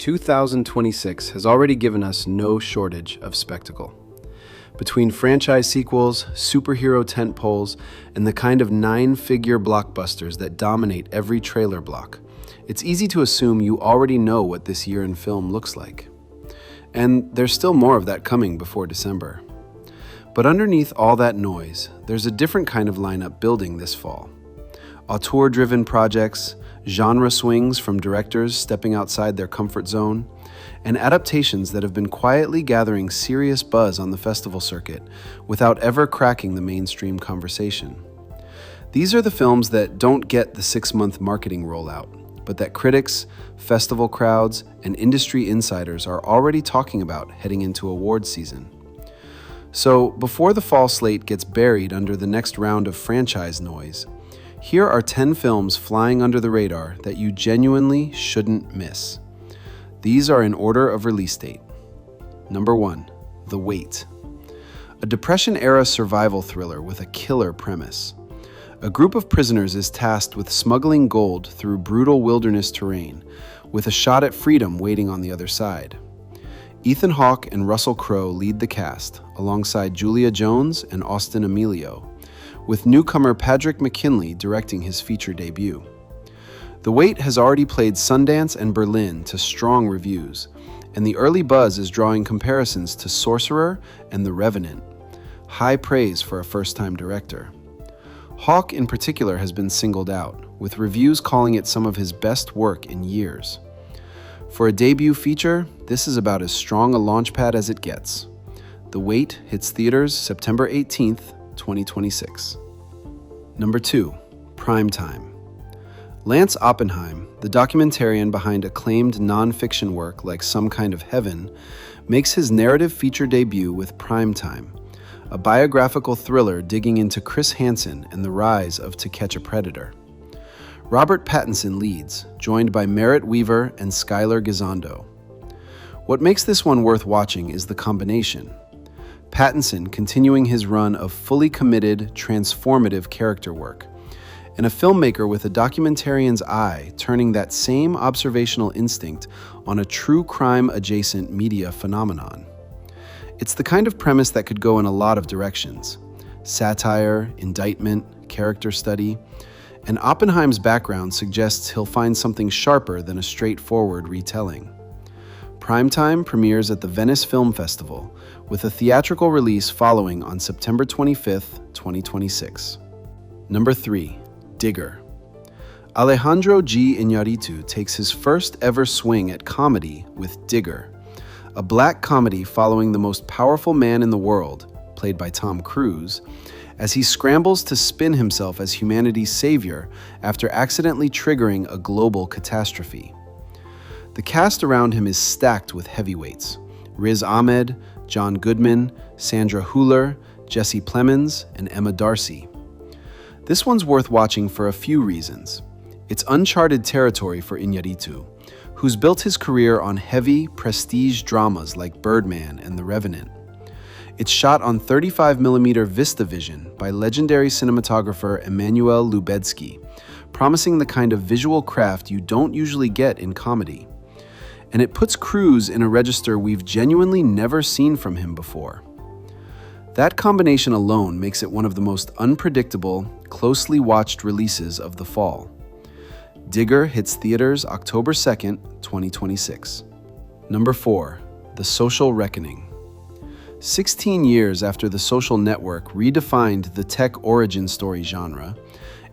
2026 has already given us no shortage of spectacle. Between franchise sequels, superhero tentpoles, and the kind of nine-figure blockbusters that dominate every trailer block, it's easy to assume you already know what this year in film looks like. And there's still more of that coming before December. But underneath all that noise, there's a different kind of lineup building this fall. Auteur-driven projects, genre swings from directors stepping outside their comfort zone, and adaptations that have been quietly gathering serious buzz on the festival circuit without ever cracking the mainstream conversation. These are the films that don't get the 6-month marketing rollout, but that critics, festival crowds, and industry insiders are already talking about heading into awards season. So, before the fall slate gets buried under the next round of franchise noise, here are 10 films flying under the radar that you genuinely shouldn't miss. These are in order of release date. Number 1, The Wait. A Depression-era survival thriller with a killer premise. A group of prisoners is tasked with smuggling gold through brutal wilderness terrain, with a shot at freedom waiting on the other side. Ethan Hawke and Russell Crowe lead the cast, alongside Julia Jones and Austin Emilio, with newcomer Patrick McKinley directing his feature debut. The Wait has already played Sundance and Berlin to strong reviews, and the early buzz is drawing comparisons to Sorcerer and The Revenant. High praise for a first-time director. Hawke in particular has been singled out, with reviews calling it some of his best work in years. For a debut feature, this is about as strong a launchpad as it gets. The Wait hits theaters September 18th, 2026. Number 2, Primetime. Lance Oppenheim, the documentarian behind acclaimed non-fiction work like Some Kind of Heaven, makes his narrative feature debut with Primetime, a biographical thriller digging into Chris Hansen and the rise of To Catch a Predator. Robert Pattinson leads, joined by Merritt Wever and Skylar Gisondo. What makes this one worth watching is the combination. Pattinson continuing his run of fully committed, transformative character work, and a filmmaker with a documentarian's eye turning that same observational instinct on a true crime-adjacent media phenomenon. It's the kind of premise that could go in a lot of directions: satire, indictment, character study, and Oppenheim's background suggests he'll find something sharper than a straightforward retelling. Primetime premieres at the Venice Film Festival, with a theatrical release following on September 25th, 2026. Number 3, Digger. Alejandro G. Iñárritu takes his first ever swing at comedy with Digger, a black comedy following the most powerful man in the world, played by Tom Cruise, as he scrambles to spin himself as humanity's savior after accidentally triggering a global catastrophe. The cast around him is stacked with heavyweights: Riz Ahmed, John Goodman, Sandra Hüller, Jesse Plemons, and Emma Darcy. This one's worth watching for a few reasons. It's uncharted territory for Iñárritu, who's built his career on heavy, prestige dramas like Birdman and The Revenant. It's shot on 35mm VistaVision by legendary cinematographer Emanuel Lubezki, promising the kind of visual craft you don't usually get in comedy. And it puts Cruise in a register we've genuinely never seen from him before. That combination alone makes it one of the most unpredictable, closely watched releases of the fall. Digger hits theaters October 2nd, 2026. Number 4, The Social Reckoning. 16 years after The Social Network redefined the tech origin story genre,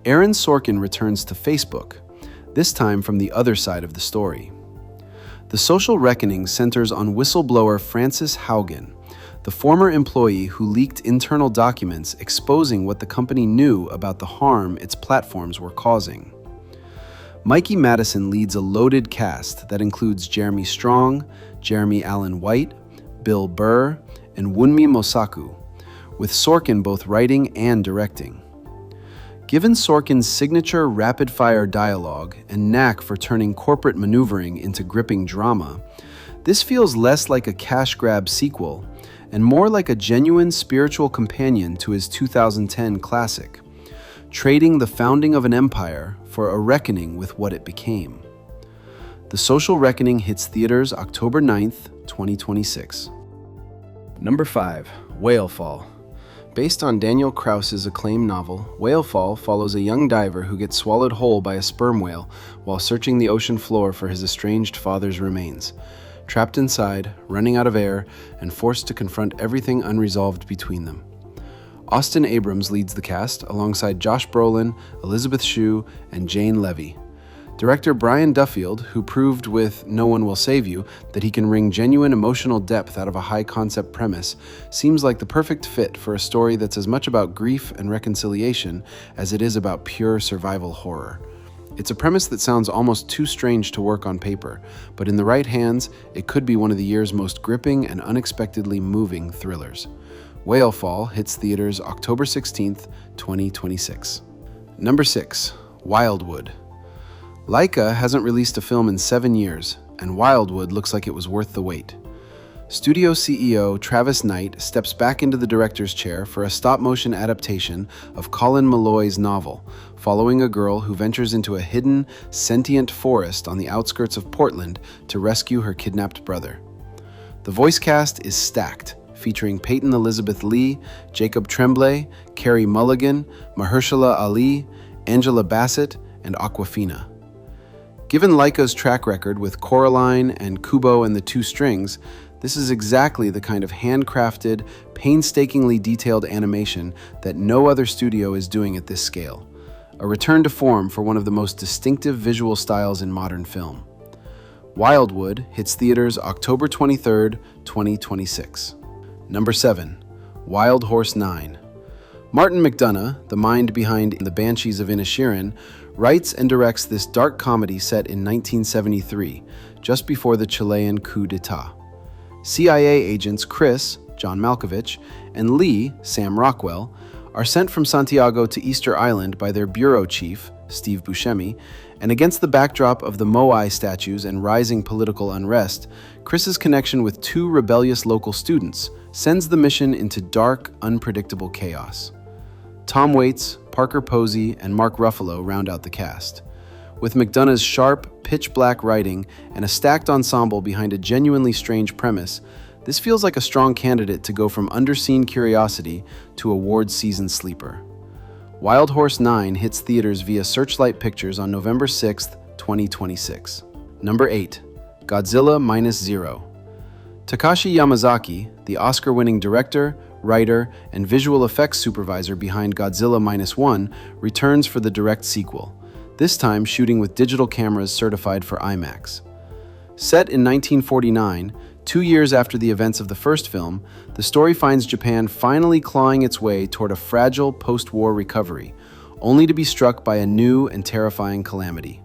Aaron Sorkin returns to Facebook, this time from the other side of the story. The Social Reckoning centers on whistleblower Frances Haugen, the former employee who leaked internal documents exposing what the company knew about the harm its platforms were causing. Mikey Madison leads a loaded cast that includes Jeremy Strong, Jeremy Allen White, Bill Burr, and Wunmi Mosaku, with Sorkin both writing and directing. Given Sorkin's signature rapid-fire dialogue and knack for turning corporate maneuvering into gripping drama, this feels less like a cash-grab sequel and more like a genuine spiritual companion to his 2010 classic, trading the founding of an empire for a reckoning with what it became. The Social Reckoning hits theaters October 9th, 2026. Number 5. Whalefall. Based on Daniel Krause's acclaimed novel, Whalefall follows a young diver who gets swallowed whole by a sperm whale while searching the ocean floor for his estranged father's remains. Trapped inside, running out of air, and forced to confront everything unresolved between them. Austin Abrams leads the cast alongside Josh Brolin, Elizabeth Shue, and Jane Levy. Director Brian Duffield, who proved with No One Will Save You that he can wring genuine emotional depth out of a high-concept premise, seems like the perfect fit for a story that's as much about grief and reconciliation as it is about pure survival horror. It's a premise that sounds almost too strange to work on paper, but in the right hands, it could be one of the year's most gripping and unexpectedly moving thrillers. Whalefall hits theaters October 16th, 2026. Number 6. Wildwood. Laika hasn't released a film in 7 years, and Wildwood looks like it was worth the wait. Studio CEO Travis Knight steps back into the director's chair for a stop-motion adaptation of Colin Meloy's novel, following a girl who ventures into a hidden, sentient forest on the outskirts of Portland to rescue her kidnapped brother. The voice cast is stacked, featuring Peyton Elizabeth Lee, Jacob Tremblay, Carey Mulligan, Mahershala Ali, Angela Bassett, and Awkwafina. Given Laika's track record with Coraline and Kubo and the Two Strings, this is exactly the kind of handcrafted, painstakingly detailed animation that no other studio is doing at this scale. A return to form for one of the most distinctive visual styles in modern film. Wildwood hits theaters October 23rd, 2026. Number 7. Wild Horse 9. Martin McDonagh, the mind behind The Banshees of Inisherin, writes and directs this dark comedy set in 1973, just before the Chilean coup d'etat. CIA agents Chris, John Malkovich, and Lee, Sam Rockwell, are sent from Santiago to Easter Island by their bureau chief, Steve Buscemi, and against the backdrop of the Moai statues and rising political unrest, Chris's connection with 2 rebellious local students sends the mission into dark, unpredictable chaos. Tom Waits, Parker Posey, and Mark Ruffalo round out the cast. With McDonagh's sharp, pitch-black writing and a stacked ensemble behind a genuinely strange premise, this feels like a strong candidate to go from underseen curiosity to award-season sleeper. Wild Horse 9 hits theaters via Searchlight Pictures on November 6th, 2026. Number 8. Godzilla -0. Takashi Yamazaki, the Oscar-winning director, writer, and visual effects supervisor behind Godzilla -1, returns for the direct sequel, this time shooting with digital cameras certified for IMAX. Set in 1949, 2 years after the events of the first film, the story finds Japan finally clawing its way toward a fragile post-war recovery, only to be struck by a new and terrifying calamity.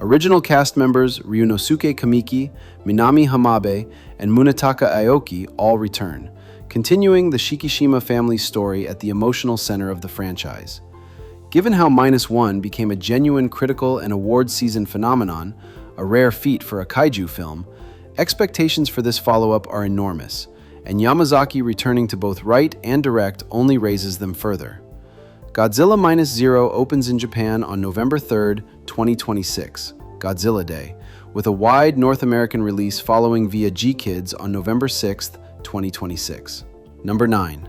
Original cast members Ryunosuke Kamiki, Minami Hamabe, and Munetaka Aoki all return, continuing the Shikishima family's story at the emotional center of the franchise. Given how -1 became a genuine critical and award season phenomenon, a rare feat for a kaiju film, expectations for this follow-up are enormous, and Yamazaki returning to both write and direct only raises them further. Godzilla -0 opens in Japan on November 3rd, 2026, Godzilla Day, with a wide North American release following via G-Kids on November 6th, 2026. Number 9.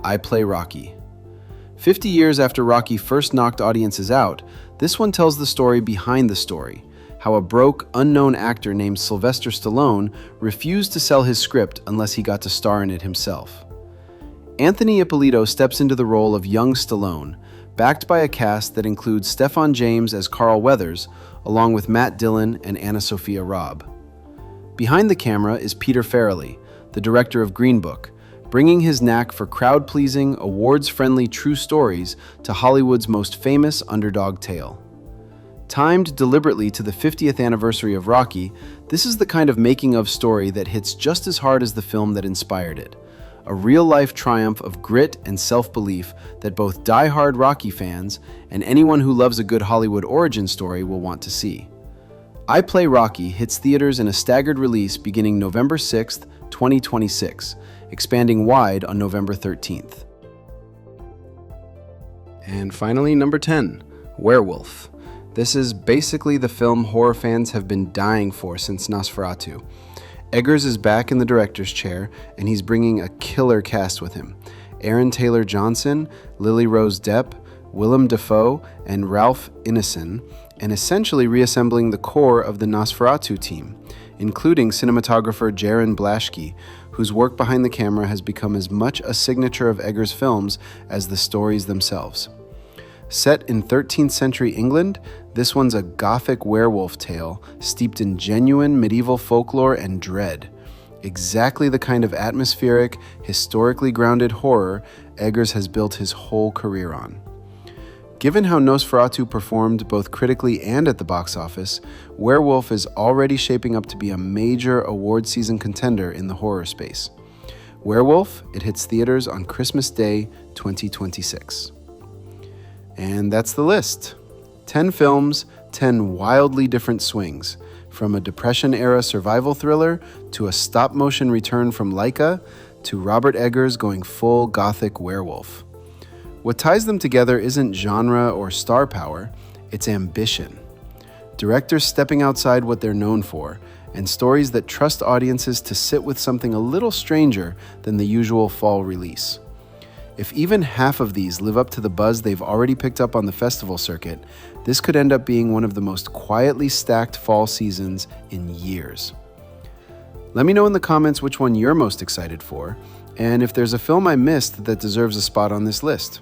I Play Rocky. 50 years after Rocky first knocked audiences out, this one tells the story behind the story, how a broke, unknown actor named Sylvester Stallone refused to sell his script unless he got to star in it himself. Anthony Ippolito steps into the role of young Stallone, backed by a cast that includes Stephan James as Carl Weathers, along with Matt Dillon and Anna Sophia Robb. Behind the camera is Peter Farrelly, the director of Green Book, bringing his knack for crowd-pleasing, awards-friendly true stories to Hollywood's most famous underdog tale. Timed deliberately to the 50th anniversary of Rocky, this is the kind of making-of story that hits just as hard as the film that inspired it. A real-life triumph of grit and self-belief that both die-hard Rocky fans and anyone who loves a good Hollywood origin story will want to see. I Play Rocky hits theaters in a staggered release beginning November 6th, 2026, expanding wide on November 13th. And finally, number 10, Werewolf. This is basically the film horror fans have been dying for since Nosferatu. Eggers is back in the director's chair, and he's bringing a killer cast with him. Aaron Taylor Johnson, Lily Rose Depp, Willem Dafoe, and Ralph Ineson, and essentially reassembling the core of the Nosferatu team, including cinematographer Jaron Blaschke, whose work behind the camera has become as much a signature of Eggers' films as the stories themselves. Set in 13th century England, this one's a gothic werewolf tale steeped in genuine medieval folklore and dread. Exactly the kind of atmospheric, historically grounded horror Eggers has built his whole career on. Given how Nosferatu performed both critically and at the box office, Werewolf is already shaping up to be a major award season contender in the horror space. Werewolf, it hits theaters on Christmas Day 2026. And that's the list. 10 films, 10 wildly different swings, from a Depression-era survival thriller to a stop-motion return from Laika to Robert Eggers going full gothic werewolf. What ties them together isn't genre or star power, it's ambition. Directors stepping outside what they're known for, and stories that trust audiences to sit with something a little stranger than the usual fall release. If even half of these live up to the buzz they've already picked up on the festival circuit, this could end up being one of the most quietly stacked fall seasons in years. Let me know in the comments which one you're most excited for, and if there's a film I missed that deserves a spot on this list.